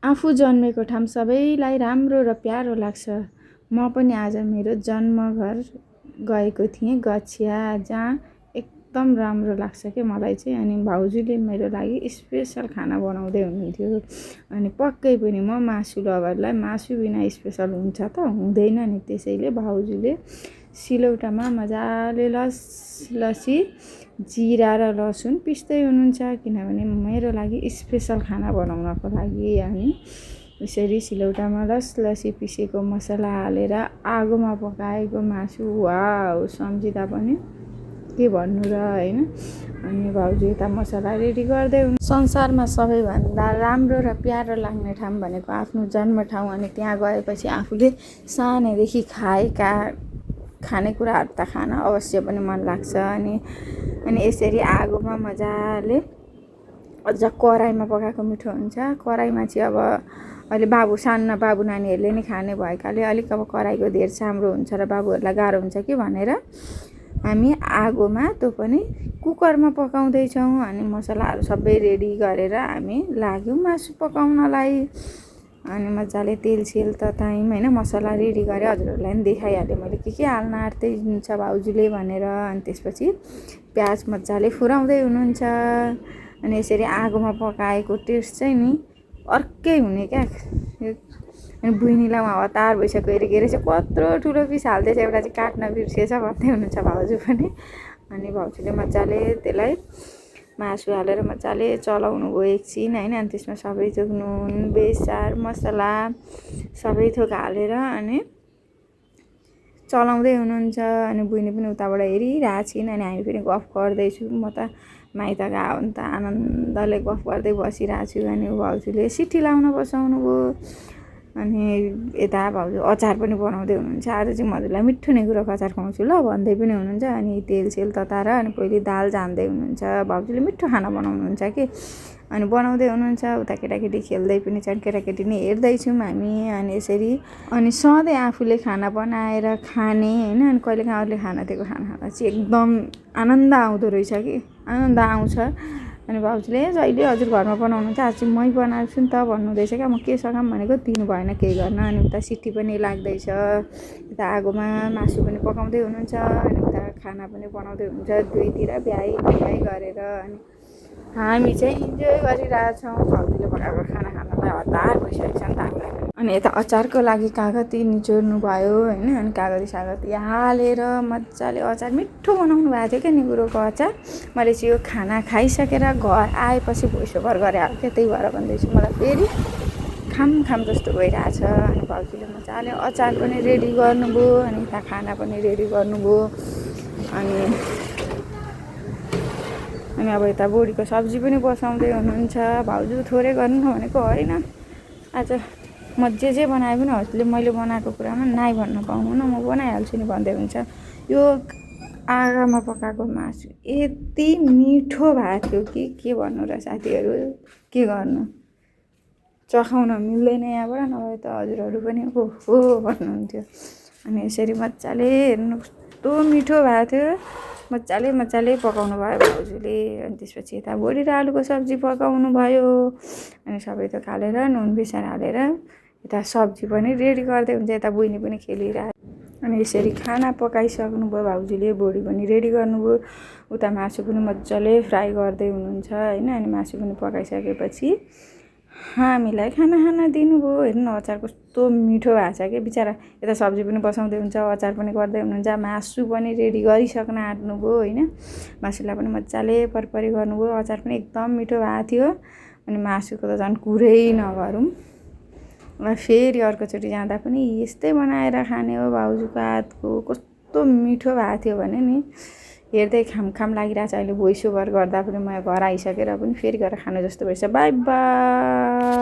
आफू जन्मेको ठाउँ सबैलाई राम्रो र प्यारो लाग्छ। म पनि आज मेरो जन्मघर गएको थिएँ गछिया, जहाँ एकदम राम्रो लाग्छ के मलाई चाहिँ। अनि भाउजूले मेरो लागि स्पेसल खाना बनाउँदै हुनुहुन्थ्यो। अनि पक्कै पनि म मासु लभरलाई मासु बिना स्पेसल हुन्छ त हुँदैन नि। त्यसैले भाउजूले सिलौटामा मजाले लसी जिरा र लसुन पिस्दै हुनुहुन्छ, किनभने मेरो लागि स्पेसल खाना बनाउनको लागि। अनि यसरी सिलौटामा लसी पिसेको मसला हालेर आगोमा पकाएको मासु वाउ सम्झिँदा पनि के भन्नु र होइन। अनि भाउजू यता मसला रेडी गर्दै हुनु। संसारमा सबैभन्दा राम्रो र प्यारो लाग्ने ठाउँ भनेको आफ्नो जन्म ठाउँ। अनि त्यहाँ गएपछि आफूले सानैदेखि खाएका खानेकुराहरू त खान अवश्य पनि मन लाग्छ। अनि यसरी आगोमा मजाले अझ कराईमा पकाएको मिठो हुन्छ। कराईमा चाहिँ अब अहिले साना बाबु नानीहरूले नि खाने भएकाले अलिक अब कराईको धेर चाम्रो हुन्छ र बाबुहरूलाई गाह्रो हुन्छ कि भनेर हामी आगोमा त्यो पनि कुकरमा पकाउँदैछौँ। अनि मसलाहरू सबै रेडी गरेर हामी लाग्यौँ मासु पकाउनलाई। अनि मजाले तेल ततायौँ होइन, मसला रेडी गरेँ। हजुरहरूलाई पनि देखाइहालेँ मैले के हाल्न आँट्दै हुन्छ भाउजूले भनेर। अनि त्यसपछि प्याज मजाले फुराउँदै हुनुहुन्छ। अनि यसरी आगोमा पकाएको टेस्ट चाहिँ नि अर्कै हुने क्या। अनि बुइनीलाई हतार भइसक्यो अरे के रहेछ कत्रो ठुलो पिस हाल्दैछ, एउटा चाहिँ काट्न बिर्सेछ भन्दै हुनुहुन्छ भाउजू पनि। अनि भाउजूले मजाले त्यसलाई मासु हालेर मजाले चलाउनु भयो एकछिन होइन। अनि त्यसमा सबै थोक नुन बेसार मसला सबै थोक हालेर अनि चलाउँदै हुनुहुन्छ। अनि बुइनी पनि उताबाट हेरिरहेको छिन्। अनि हामी पनि गफ गर्दैछौँ। म त माइत गएको हो नि त आनन्दले गफ गर्दै बसिरहेको छु। अनि भाउजूले सिटी लाउन बसाउनु भयो। अनि यता भाउजू अचार पनि बनाउँदै हुनुहुन्छ। आज चाहिँ म हजुरलाई मिठो नै कुरोको अचार खुवाउँछु ल भन्दै पनि हुनुहुन्छ। अनि तेल तताएर अनि पहिले दाल झान्दै हुनुहुन्छ। भाउजूले मिठो खाना बनाउनुहुन्छ कि। अनि बनाउँदै हुनुहुन्छ, उता केटाकेटी खेल्दै पनि छन्, केटाकेटी नै हेर्दैछौँ हामी। अनि यसरी अनि सधैँ आफूले खाना बनाएर खाने होइन। अनि कहिलेकाहीँ अरूले खाना दिएको खाना खाँदा चाहिँ एकदम आनन्द आउँदो रहेछ कि, आनन्द आउँछ। अनि भाउजूले जहिले हजुर घरमा बनाउनुहुन्छ आज चाहिँ मै बनाएको छु नि त भन्नुहुँदैछ क्या। म के सघाऊँ भनेको दिनु भएन केही गर्न। अनि उता सिटी पनि लाग्दैछ, उता आगोमा मासु पनि पकाउँदै हुनुहुन्छ। अनि उता खाना पनि बनाउँदै हुनुहुन्छ, दुईतिर भ्याइ गरेर। अनि हामी चाहिँ इन्जोय गरिरहेछौँ भाउजूले पकाएको खाना खानलाई हतार भइसकेको छ नि त हामीलाई। अनि यता अचारको लागि कागती निचोर्नु भयो होइन। अनि कागती हालेर मजाले अचार मिठो बनाउनु भएको थियो क्या निगुरोको अचार। मैले चाहिँ यो खाना खाइसकेर घर आएपछि भोइस ओभर गरेँ क्या, त्यही भएर भन्दैछु मलाई फेरि खाम जस्तो भइरहेछ। अनि भाउजूले मजाले अचार पनि रेडी गर्नुभयो। अनि यता खाना पनि रेडी गर्नुभयो। अनि अब यता बोडीको सब्जी पनि बसाउँदै हुनुहुन्छ। भाउजू थोरै गर्नु भनेको होइन, आज म जे बनाए पनि हजुरले मैले बनाएको कुरामा नाइ भन्न पाउनु न, म बनाइहाल्छु नि भन्दै हुन्छ। यो आगोमा पकाएको मासु यति मिठो भएको थियो कि के भन्नु र साथीहरू, के गर्नु, चखाउन मिल्दैन यहाँबाट। नभए त हजुरहरू पनि हो भन्नुहुन्थ्यो। अनि यसरी मजाले हेर्नु कस्तो मिठो भएको थियो। मजाले पकाउनु भयो भाउजूले। अनि त्यसपछि यता बोडी र आलुको सब्जी पकाउनु भयो। अनि सबै थोक हालेर नुन बेसार हालेर यता सब्जी पनि रेडी गर्दै हुन्छ। यता बुइनी पनि खेलिरहेको। अनि यसरी खाना पकाइसक्नु भयो भाउजूले, बोडी पनि रेडी गर्नुभयो। उता मासु पनि मजाले फ्राई गर्दै हुनुहुन्छ होइन। अनि मासु पनि पकाइसकेपछि हामीलाई खाना दिनुभयो। हेर्नु अचार कस्तो मिठो भएको छ कि बिचरा। यता सब्जी पनि बसाउँदै हुन्छ, अचार पनि गर्दै हुनुहुन्छ, मासु पनि रेडी गरिसक्न आँट्नुभयो होइन। मासुलाई पनि मजाले परपरी गर्नुभयो। अचार पनि एकदम मिठो भएको थियो। अनि मासुको त झन् कुरै नगरौँ। फेरि अर्कोचोटि जाँदा पनि यस्तै बनाएर खाने हो भाउजूको हातको। कस्तो मिठो भएको थियो भने नि हेर्दै खाम लागिरहेछ। अहिले भोइस ओभर गर्दा पनि म घर आइसकेर पनि फेरि गएर खानु जस्तो भएछ। By by.